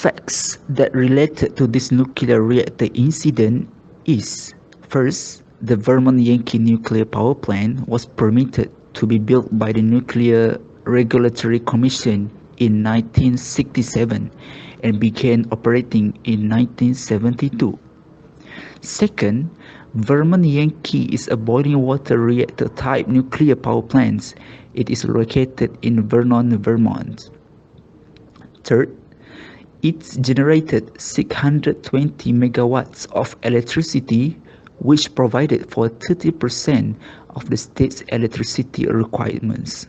facts that related to this nuclear reactor incident is, first, the Vermont Yankee nuclear power plant was permitted to be built by the Nuclear Regulatory Commission in 1967 and began operating in 1972. Second, Vermont Yankee is a boiling water reactor type nuclear power plant. It is located in Vernon, Vermont. Third, it generated 620 megawatts of electricity, which provided for 30% of the state's electricity requirements.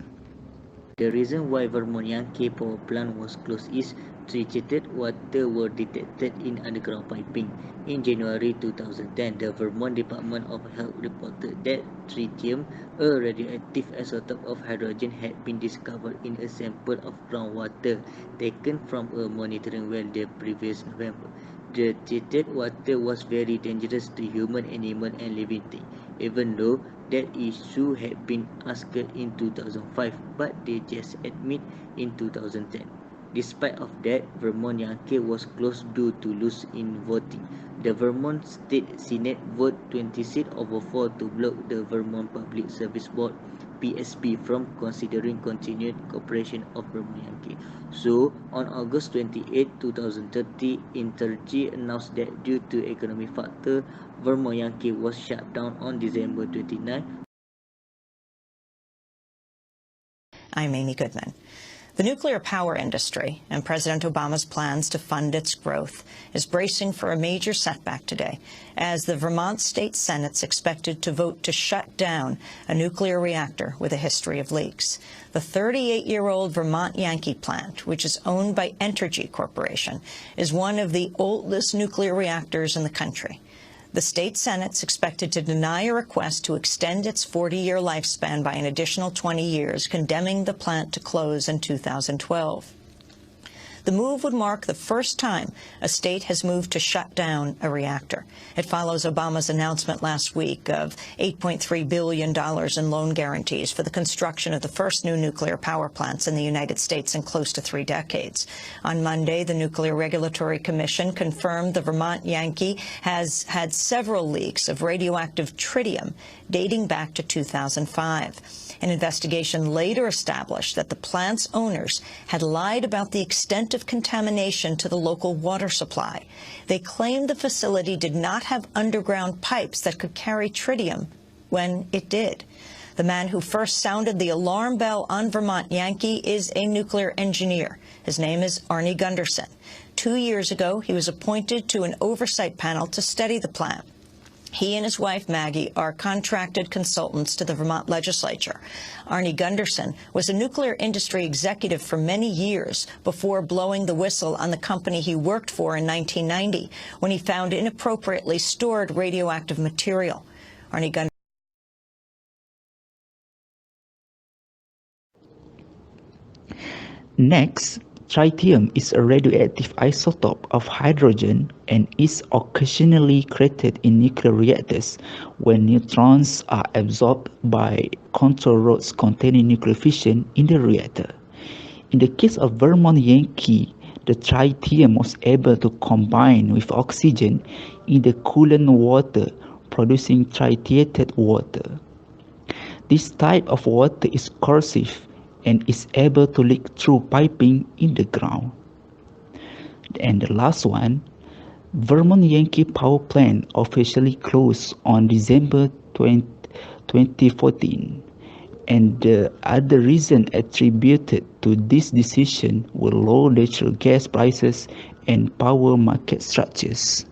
The reason why Vermont Yankee power plant was closed is treated water were detected in underground piping. In January 2010, the Vermont Department of Health reported that tritium, a radioactive isotope of hydrogen, had been discovered in a sample of groundwater taken from a monitoring well the previous November. The treated water was very dangerous to human, animal, and living things, even though that issue had been asked in 2005, but they just admit in 2010. Despite of that, Vermont Yankee was closed due to lose in voting. The Vermont State Senate voted 26/4 to block the Vermont Public Service Board (PSB) from considering continued cooperation of Vermont Yankee. So, on August 28, 2030, Intergy announced that due to economic factor, Vermont Yankee was shut down on December 29. I'm Amy Goodman. The nuclear power industry and President Obama's plans to fund its growth is bracing for a major setback today, as the Vermont State Senate's expected to vote to shut down a nuclear reactor with a history of leaks. The 38-year-old Vermont Yankee plant, which is owned by Entergy Corporation, is one of the oldest nuclear reactors in the country. The state Senate's expected to deny a request to extend its 40-year lifespan by an additional 20 years, condemning the plant to close in 2012. The move would mark the first time a state has moved to shut down a reactor. It follows Obama's announcement last week of $8.3 billion in loan guarantees for the construction of the first new nuclear power plants in the United States in close to 3 decades. On Monday, the Nuclear Regulatory Commission confirmed the Vermont Yankee has had several leaks of radioactive tritium dating back to 2005. An investigation later established that the plant's owners had lied about the extent of contamination to the local water supply. They claimed the facility did not have underground pipes that could carry tritium when it did. The man who first sounded the alarm bell on Vermont Yankee is a nuclear engineer. His name is Arnie Gunderson. 2 years ago, he was appointed to an oversight panel to study the plant. He and his wife, Maggie, are contracted consultants to the Vermont legislature. Arnie Gunderson was a nuclear industry executive for many years before blowing the whistle on the company he worked for in 1990 when he found inappropriately stored radioactive material. Arnie Gunderson. Next, tritium is a radioactive isotope of hydrogen and is occasionally created in nuclear reactors when neutrons are absorbed by control rods containing nuclear fission in the reactor. In the case of Vermont Yankee, the tritium was able to combine with oxygen in the coolant water, producing tritiated water. This type of water is corrosive and is able to leak through piping in the ground. And the last one, Vermont Yankee Power Plant officially closed on December 2014, and the other reason attributed to this decision were low natural gas prices and power market structures.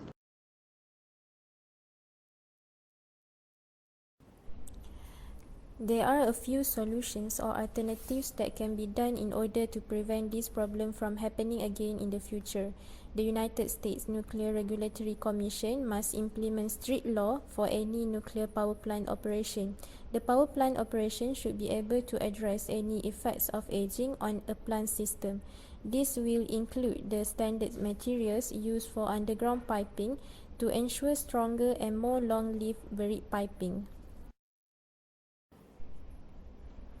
There are a few solutions or alternatives that can be done in order to prevent this problem from happening again in the future. The United States Nuclear Regulatory Commission must implement strict law for any nuclear power plant operation. The power plant operation should be able to address any effects of aging on a plant system. This will include the standard materials used for underground piping to ensure stronger and more long-lived buried piping.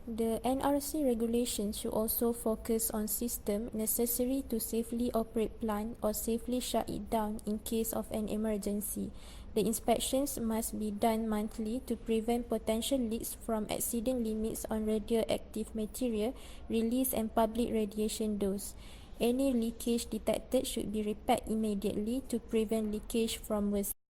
The NRC regulations should also focus on systems necessary to safely operate plant or safely shut it down in case of an emergency. The inspections must be done monthly to prevent potential leaks from exceeding limits on radioactive material release and public radiation dose. Any leakage detected should be repaired immediately to prevent leakage from worsening.